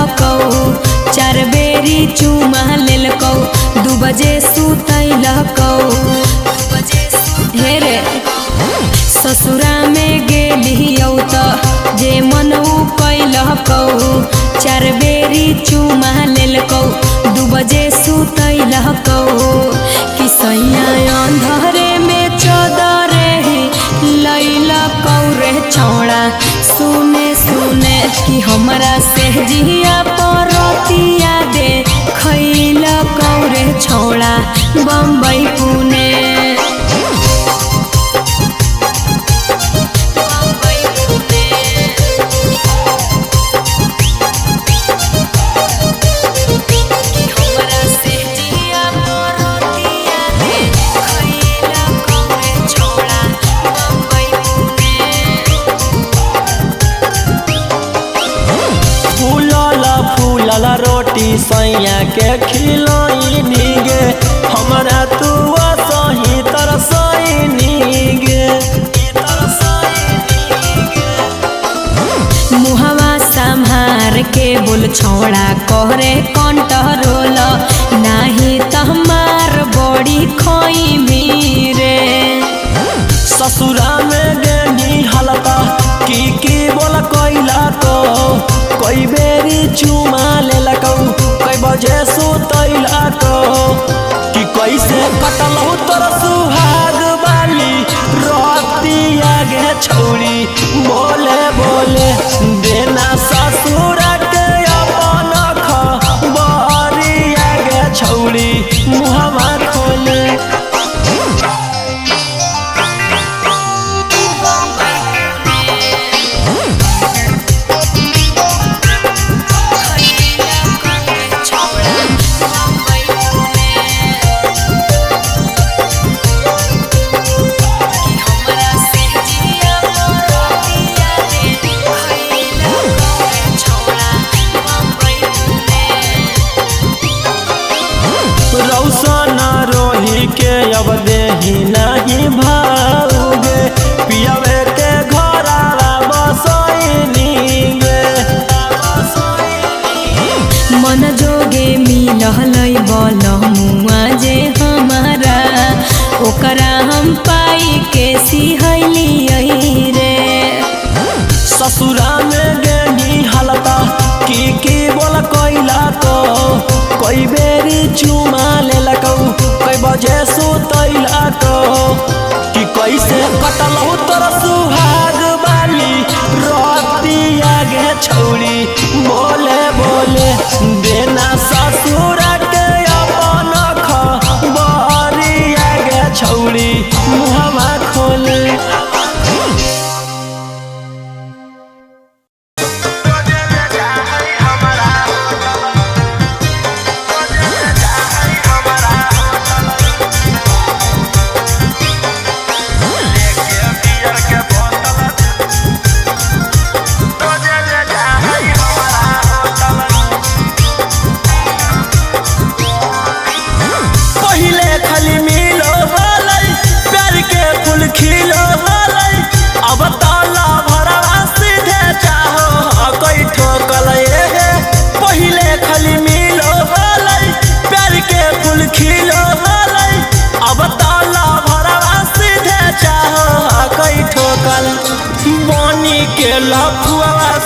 चार बेरी चुमा लेलकौ 2 बजे सुतैलकौ हे रे ससुरा में गेलियौ त जे मनऊ कैलकौ 4 बेरी चुमा लेलकौ 2 बजे सुतैलकौ कि सैया अंधरे में चदरे लैलकौ रे छौड़ा सुने सुने कि हमरा से जिया परतिया दे खैलकौ रे छौड़ा बम्बई पुणे रोटी सैया के खिलाई नीगे हमरा तू सही तरसई नीगे मुहवा संभार के बोल छौड़ा करे कंट्रोल नाही त हमार बड़ी खोई मीरे ससुरा में गेनी हलता की बोल कोइला को कोई बेरी चुमा लेलकौ कई बजे सुतैलकौ कि कैसे कटलौ तोर सुहाग वाली रतिया गे छौड़ी बोले बोले देना ससुर के अपन खबरिया गे छौड़ी मुहवा खोले के अब देही नहीं भाऊगे पियावे के घरावा बसैनीगे मन जोगे मिललै बलमुआ जे हमारा ओकरा हम पाई के सिहैलियै रे ससुरा में गेनी हलता की बोल कोइला को कोई बेरी चुमा लेलकौ कई बजे सुतैलकौ कि कैसे कटलौ तोर सुहाग वाली रतिया गे छौड़ी बोले बोले देना ससुर के अपन खबरिया गे छौड़ी मुहवा खोले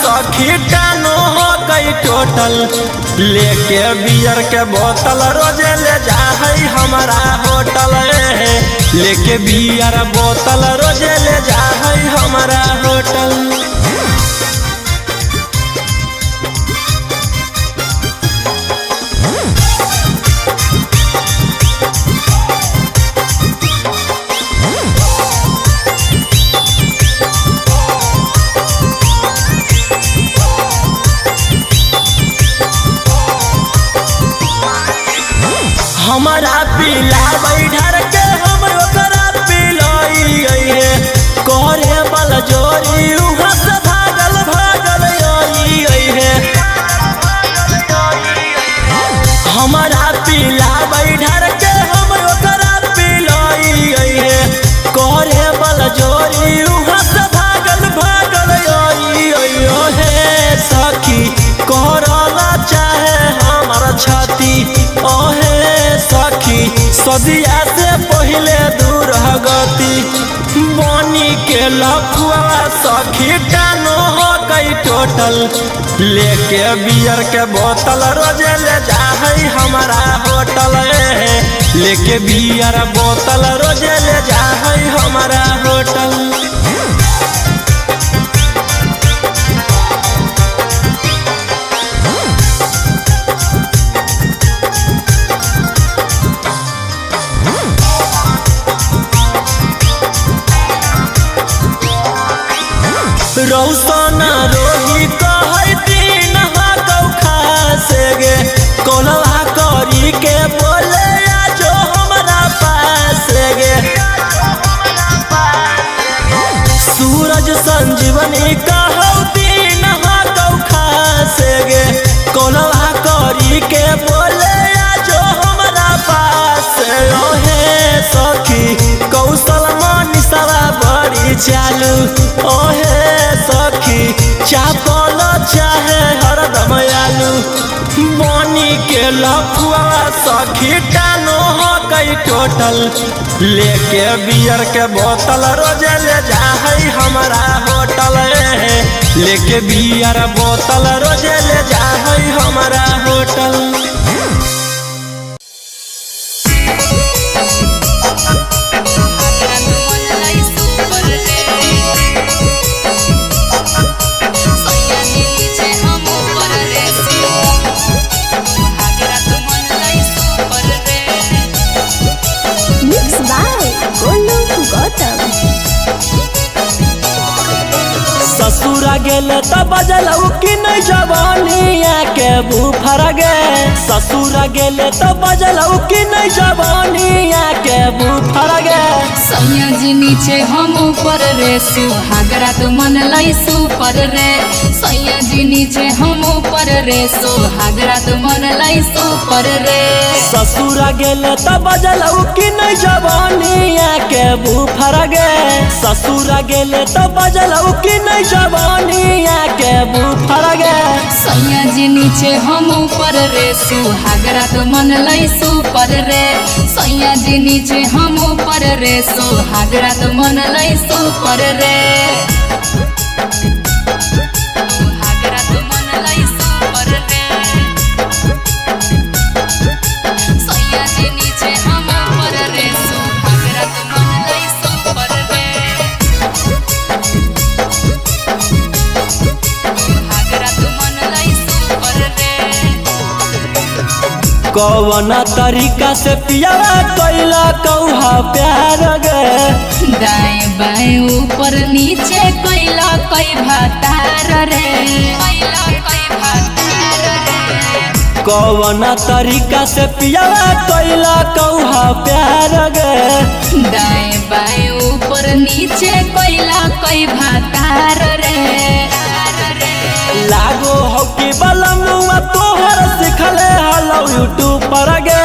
सखी टानो हो गई टोटल लेके बियर के बोतल रोजे ले जा है हमारा होटल लेके बियर बोतल रोजे ले जा है हमारा होटल हमारा पीला बैठर के हम ओकरा पिलाई है करे बल जोरी उहाँ से भागल भागल आई है हमारा पीला बैठर के हम ओकरा पिलाई है करे बल जोरी उहाँ से भागल भागल आई है सखी करला सदिया से पहले दूर गति बनी के लफुआ सखी टानो हो गई टोटल लेके बियर के बोतल रोजे ले जाहई हमारा होटल लेके बियर बोतल रोजे ले जाहई हमारा होटल। रौशन रोही कहै दिन गौ खासे गे कोलवा करी के बोले जो हमारा पास गे सूरज संजीवनी कहौ दिन गौ खासे गे कोलवा करी के बोले जो हमारा पास ओहे सखी कौशल मनीषवा बड़ी चालू ओहे सखी चापल चाहे हरदम आलू बनी के लफुआ सखी टानो हो गई टोटल लेके बियर के बोतल रोजे ले जाहई हमारा होटल लेके बियर बोतल रोजे ले जाहई हमारा होटल। ससुरा गेले त बजलऊ कि नहीं जवानिया के बुफर गे ससुरा गेले त बजलऊ कि नहीं जवानिया के बुफर गे सैया जी नीचे हम ऊपर रे सुहागरा तो मन लाई सुपर रे सैया जी नीचे हम ऊपर रे सुहागरा तो मन लाई सुपर रे ससुरा गेले त बजलऊ कि नहीं जवानिया के बुफर गे ससुरा गेले त बजलऊ कि नहीं जवानिया के बुफर गे सैया जी नीचे हम ऊपर रे सुहागरा तो मन लाई सुपर रे सैया जी नीचे हम ऊपर रे सुहागरा तो मन लाई सुपर रे सुहागरा तो मन लाई सुपर रे सैया जी नीचे हम ऊपर रे सुहागरा तो मन लाई सुपर रे कौन तरीका से पियावा कैला कौहा प्यार गे दाएं बाएं ऊपर नीचे कैला कई भातार रे कैला कई भातार रे कौन तरीका से पियावा कैला कौहा प्यार गे दाएं बाएं ऊपर नीचे कैला कई भातार रे लागो हो कि बलमुआ तोहर सिखले हलो यूट्यूब पर गे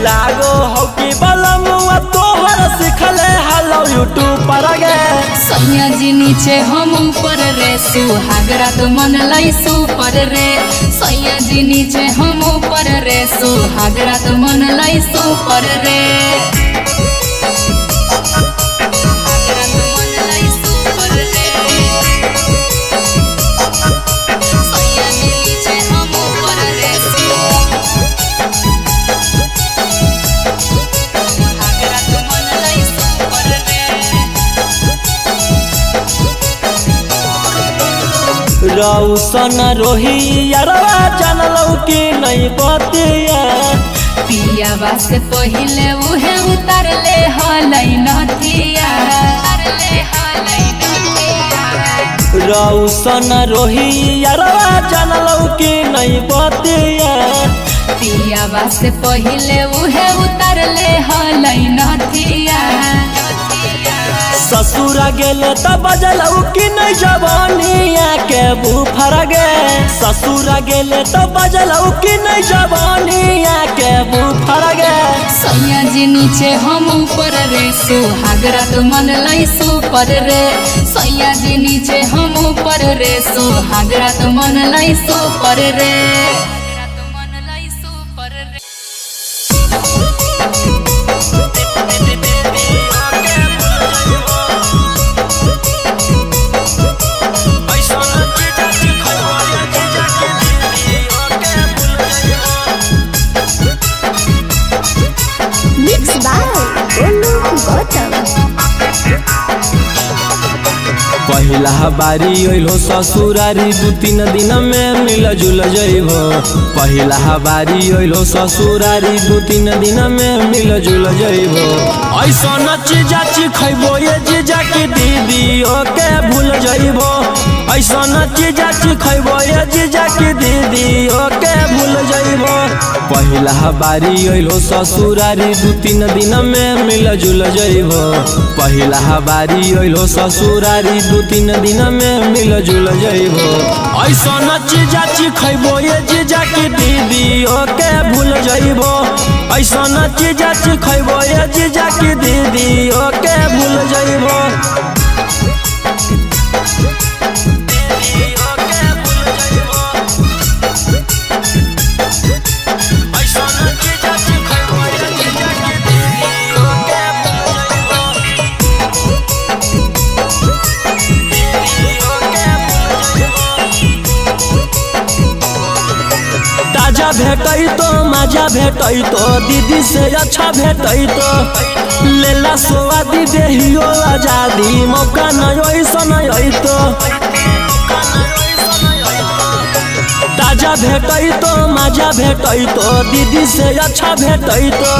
लागो हो कि बलमुआ तोहर सिखले हलो यूट्यूब पर गे सैया जी नीचे हम ऊपर रे सुहागरा तो मन लाई सुपर रे सैया जी नीचे हम ऊपर रे सुहागरा तो मन लाई सुपर रे रौशन रोही यारवा जानलौ कि नहीं बतिया पियावा से पहिले उहे उतर ले हलै नथिया रौशन रोही यारवा जानलौ कि नहीं बतिया पियावा से पहिले उहे उतर ले हलै नथिया ससुरा गेले त बजलऊ कि नहीं जवानिया के बुफर गे ससुरा गेले त बजलऊ कि नहीं जवानिया के बुफर गे सैया जी नीचे हम ऊपर रे सुहागरा तो मन लाई सुपर रे सैया जी नीचे हम ऊपर रे सुहागरा तो मन लाई सुपर रे पहिला बारी अइलो ससुरारी 2-3 दिन में मिल जुल जइबो। पहिला बारी अइलो ससुरारी 2-3 दिन में मिल जुल जइबो। ऐसन चीजा खइबो ये जीजा की दीदी ओके भूल जइबो। ऐसन चीजा खइबो ये जीजा की दीदी ओके भूल जइबो। पहिला बारी अइलो ससुरारी 2-3 दिन में मिल जुल जइबो। पहिला बारी अइलो ससुरारी 2-3 दिन में मिल जुल जइबो। ऐसन चीजा खइबो ये जीजा की दीदी ओके भूल जइबो। ऐसन चीजा खइबो ये जीजा की दीदी ओके भूल जइबो। ताजा भेटई तो मजा भेटई तो दीदी से अच्छा भेटई तो लेला स्वादी देहियो आजादी मौका नहीं ऐसा नहीं तो। ताजा भेटई तो मजा भेटई तो दीदी से अच्छा भेटई तो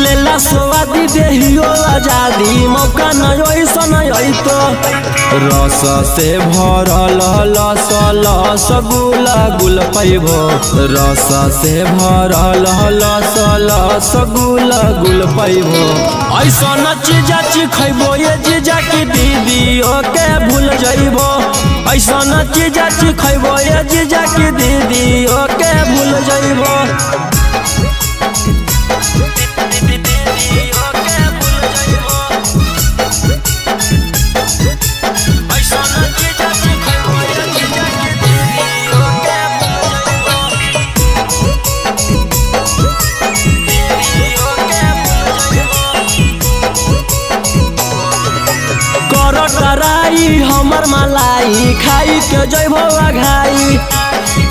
लेला स्वादी देहियो आजादी मौका नहीं ऐसा नहीं तो। रस से भरल लस लस गुला गुल पैबो। रस से भरल लस लस गुला गुल पैबो। ऐसन चीजा खइबो ये जीजा की दीदी ओके भूल जइबो। ऐसन चीजा खइबो ये जीजा की दीदी ओके भूल जइबो। कराई हमर मलाई खाई के जइबो आघाई।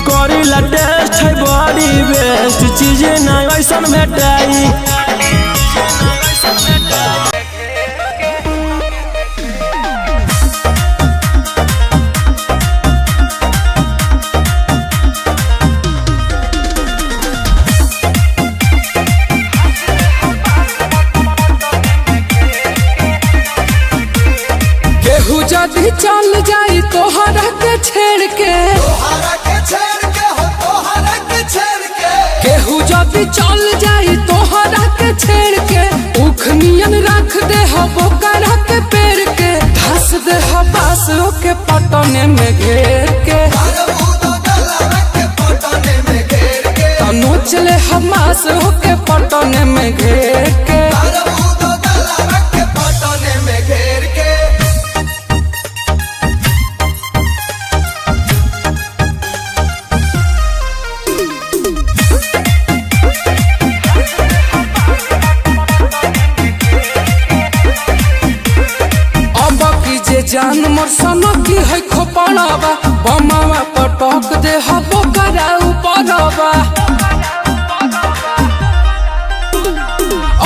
करीला टेस्ट है बड़ी बेस्ट चीज ना ऐसन भेटाई। जदी चल जाई तोहरा के छेड़ के केहू जदी चल जाई तोहरा के छेड़ के उखनियन रख दे हबो करा के पेड़ के धस दे हबास के पटने में घेर के तनो चले हमास के पटने में घेर के। जान मोर सनकी है खोपड़ावा बमावा पटक दे हबो करा ऊपरवा।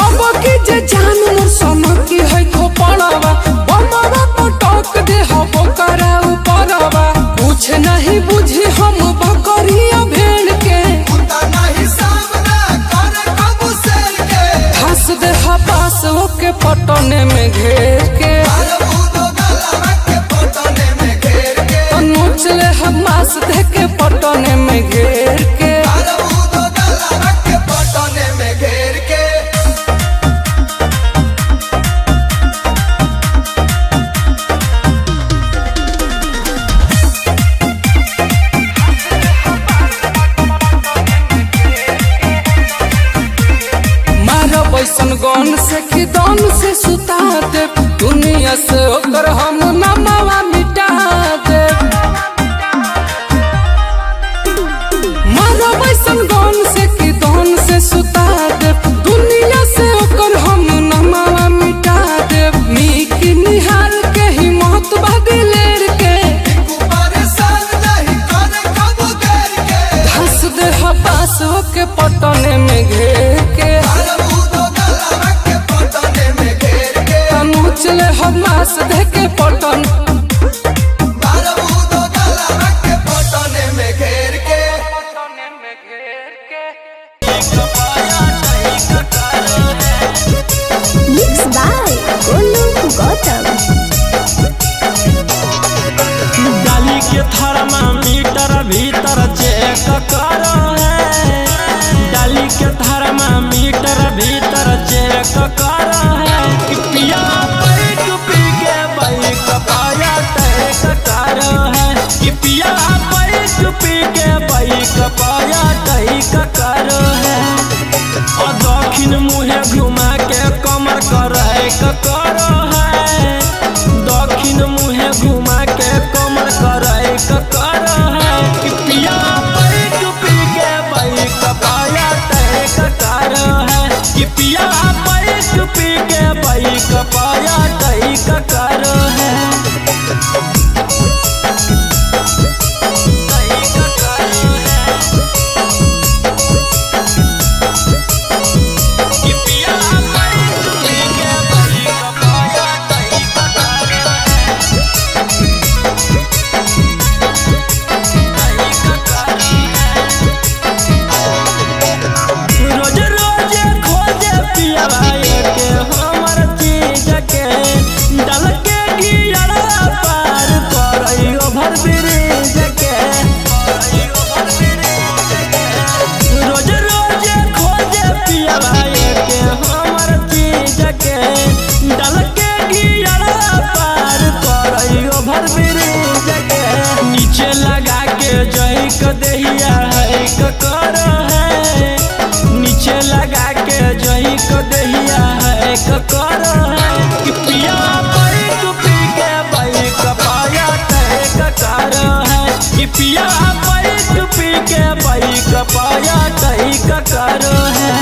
अब की जे जान मोर सनकी है खोपड़ावा बमावा पटक दे हबो करा ऊपरवा। कुछ नहीं बुझी हम बकरिया भेड़ के धस दे हबास के पटने में घेर के। चले हमास देखे पटने में घेर के। मारो बैसन गन से कि दन से सुता दे दुनिया से ओकर हम नमवा मिटा दे। गन से कि दन से सुता दे दुनिया से ओकर हम नमवा मिटा दे। नीक निहार के हिम्मत बदलेर के धस दे हबास के पटने में घेर के। तनु चले हमास देखे Patan Mixed by Golu Gautam. डाली के थर्मामीटर भीतर चेक करो है, डाली के थर्मामीटर भीतर चेक करो है, कि पिया बैठ पी के बाइक पाया टैक करो है, कि पिया बैठ पी के बाइक पाया टैक करो है, और दक्षिण मुहे घुमा के कमर करैक करो है, दक्षिण मुहे घुमा के कमर करैक करो है, कि पिया बैठ पी के बाइक पाया टैक करो है, कि पिया बैठ पी के बाइक पाया टैक करो है। रोज रोज खोजे पियावा के हमर चीज के डाल के गियरा पार करइयो भर ब्रिज के, रोज रोज खोजे पियावा के हमर चीज के डाल के गियरा पार करइयो भर ब्रिज के, नीचे लगा के जई क देहिया है क करो है, नीचे लगा के जही को दहिया है करो है, कि पिया बैठ पी के बाइक पाया टैक करो है, कि पिया बैठ पी के बाइक पाया टैक करो है।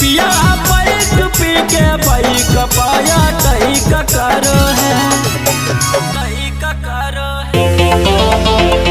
पिया बैठ पी के बाइक पाया टैक करो है, टैक करो है।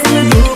दिल